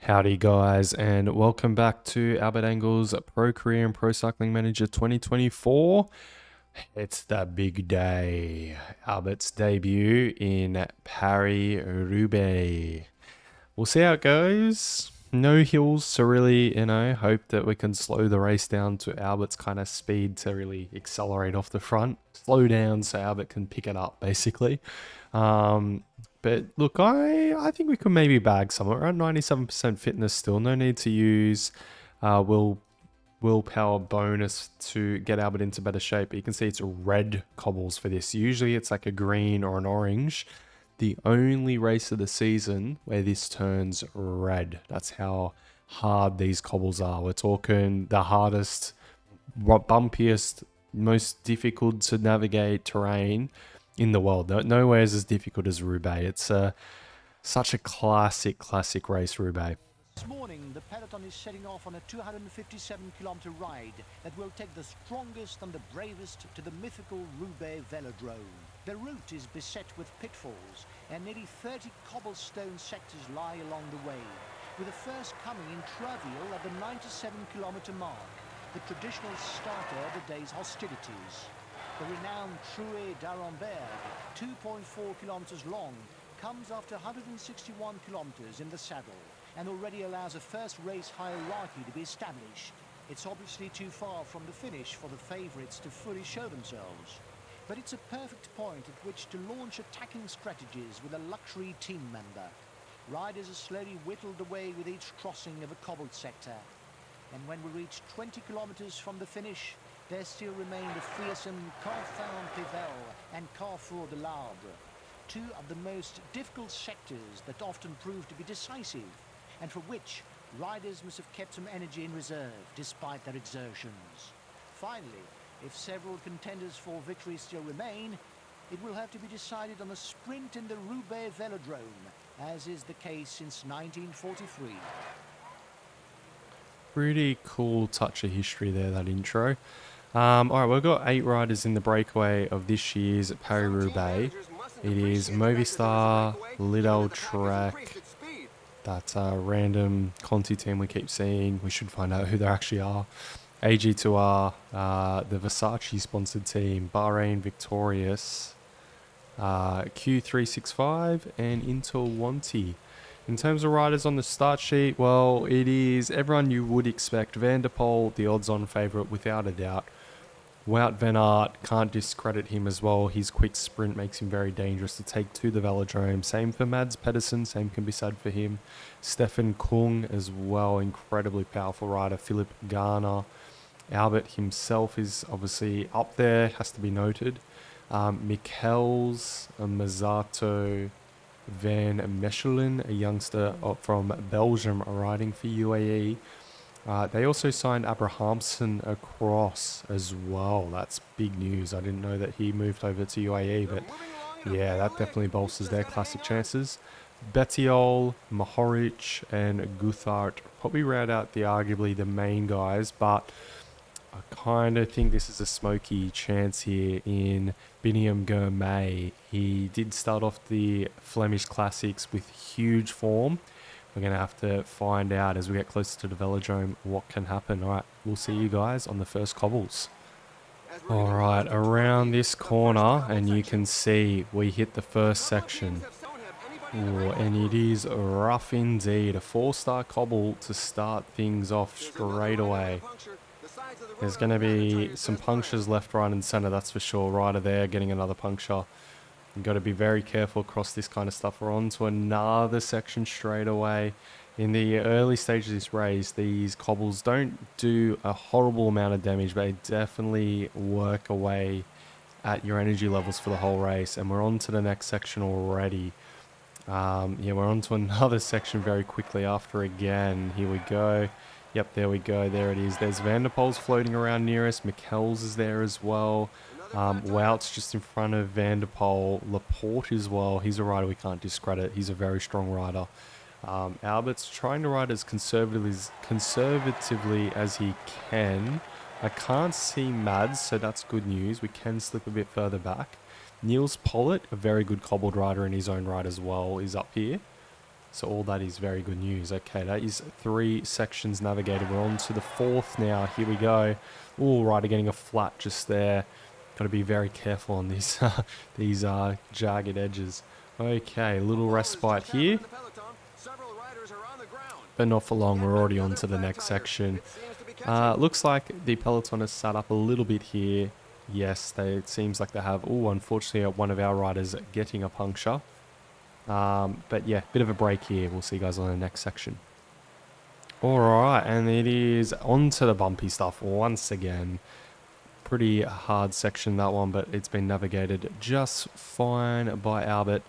Howdy guys, and welcome back to Albert Engel's Pro Career and Pro Cycling Manager 2024. It's the big day, Albert's debut in Paris-Roubaix. We'll see how it goes. No hills to really, hope that we can slow the race down to Albert's kind of speed to really accelerate off the front. Slow down so Albert can pick it up, basically. But look, I think we could maybe bag somewhere around 97% fitness still. No need to use willpower bonus to get Albert into better shape. But you can see it's red cobbles for this. Usually it's like a green or an orange. The only race of the season where this turns red. That's how hard these cobbles are. We're talking the hardest, bumpiest, most difficult to navigate terrain in the world. Nowhere is as difficult as Roubaix. It's such a classic race, Roubaix. This morning, the peloton is setting off on a 257-kilometer ride that will take the strongest and the bravest to the mythical Roubaix velodrome. The route is beset with pitfalls, and nearly 30 cobblestone sectors lie along the way, with the first coming in Travail at the 97-kilometer mark, the traditional starter of the day's hostilities. The renowned Trouet d'Arenberg, 2.4 kilometers long, comes after 161 kilometers in the saddle, and already allows a first race hierarchy to be established. It's obviously too far from the finish for the favourites to fully show themselves. But it's a perfect point at which to launch attacking strategies with a luxury team member. Riders are slowly whittled away with each crossing of a cobbled sector. And when we reach 20 kilometers from the finish, there still remain the fearsome Carfin-Pével and Carrefour de l'Arbre, two of the most difficult sectors that often prove to be decisive, and for which riders must have kept some energy in reserve despite their exertions. Finally, if several contenders for victory still remain, it will have to be decided on a sprint in the Roubaix velodrome, as is the case since 1943. Pretty cool touch of history there, that intro. All right, we've got 8 riders in the breakaway of this year's Paris-Roubaix. It is Movistar, Lidl Trek, that random Conti team we keep seeing. We should find out who they actually are. AG2R, the Versace sponsored team, Bahrain Victorious, Q365, and Intel Wanty. In terms of riders on the start sheet, well, it is everyone you would expect. Van der Poel, the odds-on favourite, without a doubt. Wout van Aert, can't discredit him as well. His quick sprint makes him very dangerous to take to the velodrome. Same for Mads Pedersen, same can be said for him. Stefan Kung as well, incredibly powerful rider. Philip Garner. Albert himself is obviously up there, has to be noted. Michels, Mazzato, Van Mechelen, a youngster from Belgium riding for UAE. They also signed Abrahamson across as well. That's big news. I didn't know that he moved over to UAE, but yeah, that definitely bolsters their classic chances. Bettiol, Mohoric, and Guthart probably round out arguably the main guys, but I kind of think this is a smoky chance here in Biniam Gourmet. He did start off the Flemish Classics with huge form. We're going to have to find out as we get closer to the velodrome what can happen. All right, we'll see you guys on the first cobbles. All right, around this corner, and you can see we hit the first section. Ooh, and it is rough indeed. A 4-star cobble to start things off straight away. There's going to be some punctures left, right, and centre, that's for sure. Rider there getting another puncture. You've got to be very careful across this kind of stuff. We're on to another section straight away. In the early stages of this race, these cobbles don't do a horrible amount of damage, but they definitely work away at your energy levels for the whole race. And we're on to the next section already. Yeah, we're on to another section very quickly after again. Here we go. Yep, there we go. There it is. There's Van der Poel's floating around near us. Michels is there as well. Wout's just in front of Van der Poel. Laporte as well. He's a rider we can't discredit. He's a very strong rider. Albert's trying to ride as conservatively as he can. I can't see Mads, so that's good news. We can slip a bit further back. Niels Pollitt, a very good cobbled rider in his own right as well, is up here. So all that is very good news. Okay, that is 3 sections navigated. We're on to the 4th now. Here we go. Oh, rider getting a flat just there. Got to be very careful on these these jagged edges. Okay, little respite here, but not for long. We're already on to the next section. Looks like the peloton is set up a little bit here. Yes, it seems like they have. Oh, unfortunately, one of our riders getting a puncture. But yeah, bit of a break here. We'll see you guys on the next section. Alright, and it is on to the bumpy stuff once again. Pretty hard section, that one, but it's been navigated just fine by Albert.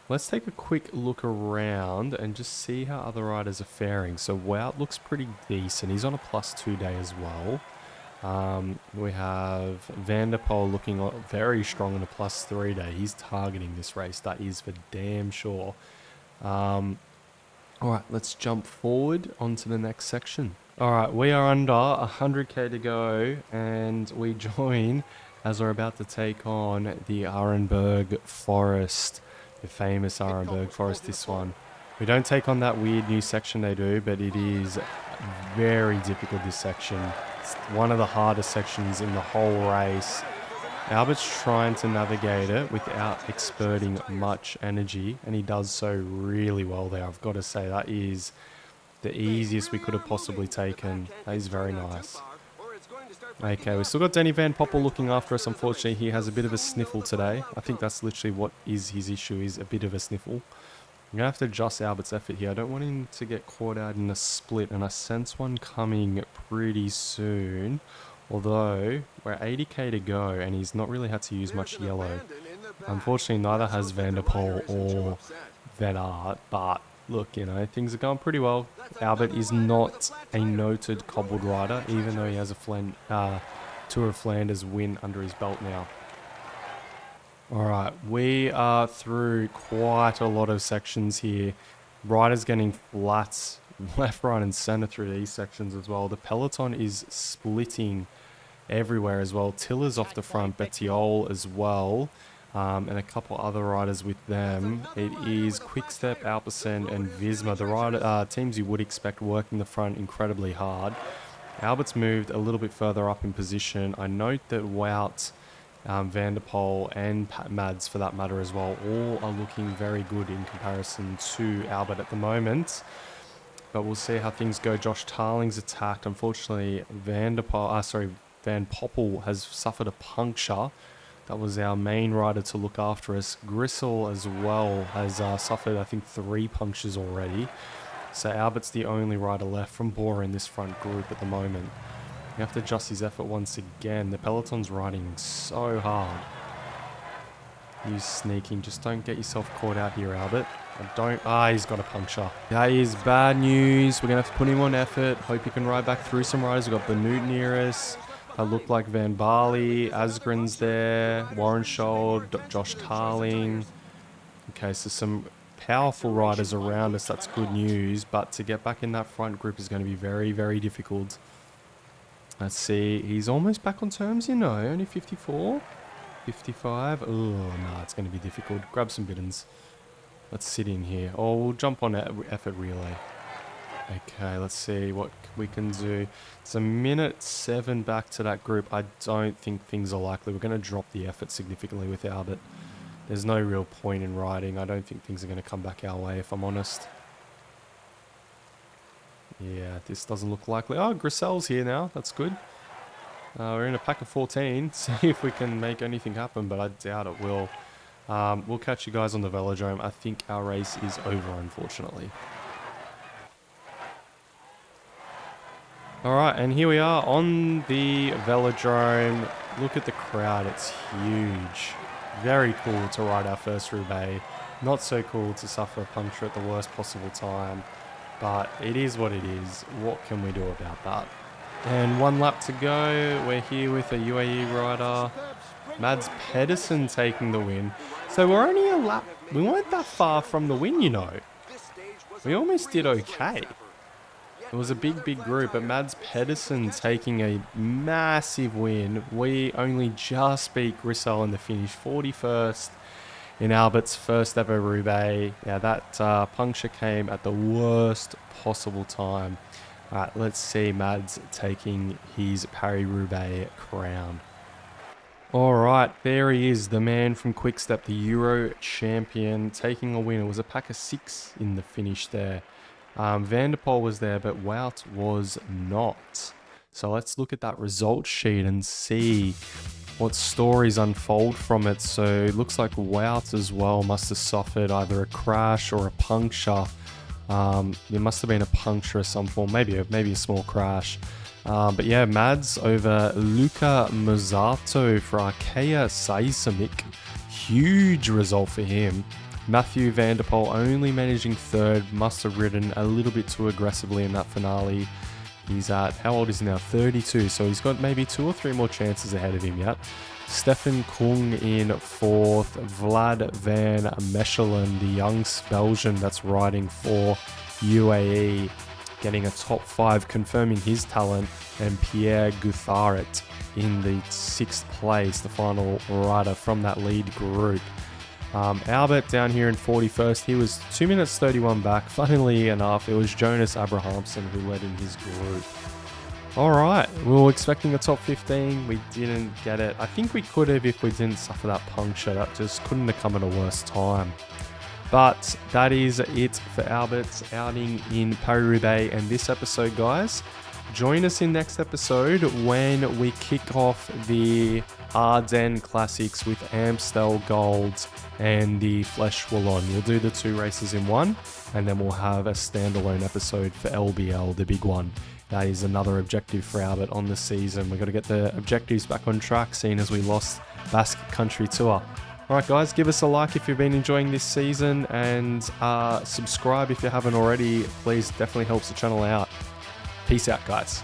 Let's take a quick look around and just see how other riders are faring. So Wout looks pretty decent. He's on a +2 day as well. We have Van der Poel looking very strong on a +3 day. He's targeting this race, that is for damn sure. Alright, let's jump forward onto the next section. Alright, we are under 100k to go, and we join as we're about to take on the Arenberg Forest. The famous Arenberg Forest, this one. We don't take on that weird new section they do, but it is very difficult, this section. It's one of the hardest sections in the whole race. Albert's trying to navigate it without exerting much energy, and he does so really well there. I've got to say, that is the easiest we could have possibly taken. That is very nice. Okay, we've still got Danny Van Poppel looking after us. Unfortunately, he has a bit of a sniffle today. I think that's literally what is his issue, is a bit of a sniffle. I'm going to have to adjust Albert's effort here. I don't want him to get caught out in a split, and I sense one coming pretty soon. Although, we're 80k to go, and he's not really had to use much yellow. Unfortunately, neither has Van der Poel or Van Aert, but look, you know, things are going pretty well. Albert is not a noted cobbled rider, even though he has a Tour of Flanders win under his belt now. Alright, we are through quite a lot of sections here. Riders getting flats left, right and centre through these sections as well. The peloton is splitting everywhere as well. Tiller's off the front, Bettiol as well. And a couple other riders with them. It is Quickstep, Alpecin and Visma, the teams you would expect working the front incredibly hard. Albert's moved a little bit further up in position. I note that Wout, Van der Poel and Mads for that matter as well, all are looking very good in comparison to Albert at the moment. But we'll see how things go. Josh Tarling's attacked. Unfortunately, Van Poppel has suffered a puncture. That was our main rider to look after us. Grisel as well has suffered, I think, 3 punctures already. So Albert's the only rider left from Bora in this front group at the moment. You have to adjust his effort once again. The peloton's riding so hard. Use sneaking. Just don't get yourself caught out here, Albert. He's got a puncture. That is bad news. We're going to have to put him on effort. Hope he can ride back through some riders. We've got Benoot near us. I look like Van Barley, Asgren's there, Warren Schold, Josh Tarling. Okay, so some powerful riders around us. That's good news. But to get back in that front group is going to be very, very difficult. Let's see. He's almost back on terms, you know. Only 54, 55. Oh, no, it's going to be difficult. Grab some bittens. Let's sit in here. Oh, we'll jump on effort relay. Okay, let's see what we can do. It's a minute 7 back to that group. I don't think things are likely. We're going to drop the effort significantly with Albert. There's no real point in riding. I don't think things are going to come back our way, if I'm honest. Yeah, this doesn't look likely. Oh, Grisel's here now. That's good. We're in a pack of 14. See if we can make anything happen, but I doubt it will. We'll catch you guys on the velodrome. I think our race is over, unfortunately. Alright, and here we are on the velodrome. Look at the crowd, it's huge. Very cool to ride our first Roubaix. Not so cool to suffer a puncture at the worst possible time. But it is what it is. What can we do about that? And 1 lap to go. We're here with a UAE rider. Mads Pedersen taking the win. So we're only a lap. We weren't that far from the win, you know. We almost did okay. It was a big, big group, but Mads Pedersen taking a massive win. We only just beat Grisel in the finish, 41st. in Albert's first ever Roubaix. Yeah, that puncture came at the worst possible time. All right, let's see Mads taking his Paris-Roubaix crown. All right, there he is, the man from Quickstep, the Euro champion, taking a win. It was a pack of 6 in the finish there. Van der Poel was there, but Wout was not. So let's look at that result sheet and see what stories unfold from it. So it looks like Wout as well must have suffered either a crash or a puncture. There must have been a puncture of some form, maybe a small crash. But yeah, Mads over Luca Mozzato for Arkea Seismic. Huge result for him. Mathieu van der Poel only managing 3rd, must have ridden a little bit too aggressively in that finale. He's at, how old is he now? 32, so he's got maybe 2 or 3 more chances ahead of him yet. Stefan Kung in 4th, Vlad van Mechelen, the young Belgian that's riding for UAE, getting a top 5, confirming his talent, and Pierre Goutharet in the 6th place, the final rider from that lead group. Albert down here in 41st, he was 2 minutes 31 back. Funnily enough, it was Jonas Abrahamsen who led in his group. Alright, we were expecting a top 15, we didn't get it. I think we could have if we didn't suffer that puncture, that just couldn't have come at a worse time. But that is it for Albert's outing in Paris-Roubaix and this episode, guys. Join us in next episode when we kick off the Ardennes Classics with Amstel Gold and the Flèche Wallonne. We'll do the 2 races in one, and then we'll have a standalone episode for LBL, the big one. That is another objective for Albert on the season. We've got to get the objectives back on track, seeing as we lost Basque Country Tour. Alright guys, give us a like if you've been enjoying this season, and subscribe if you haven't already. Please, definitely helps the channel out. Peace out, guys.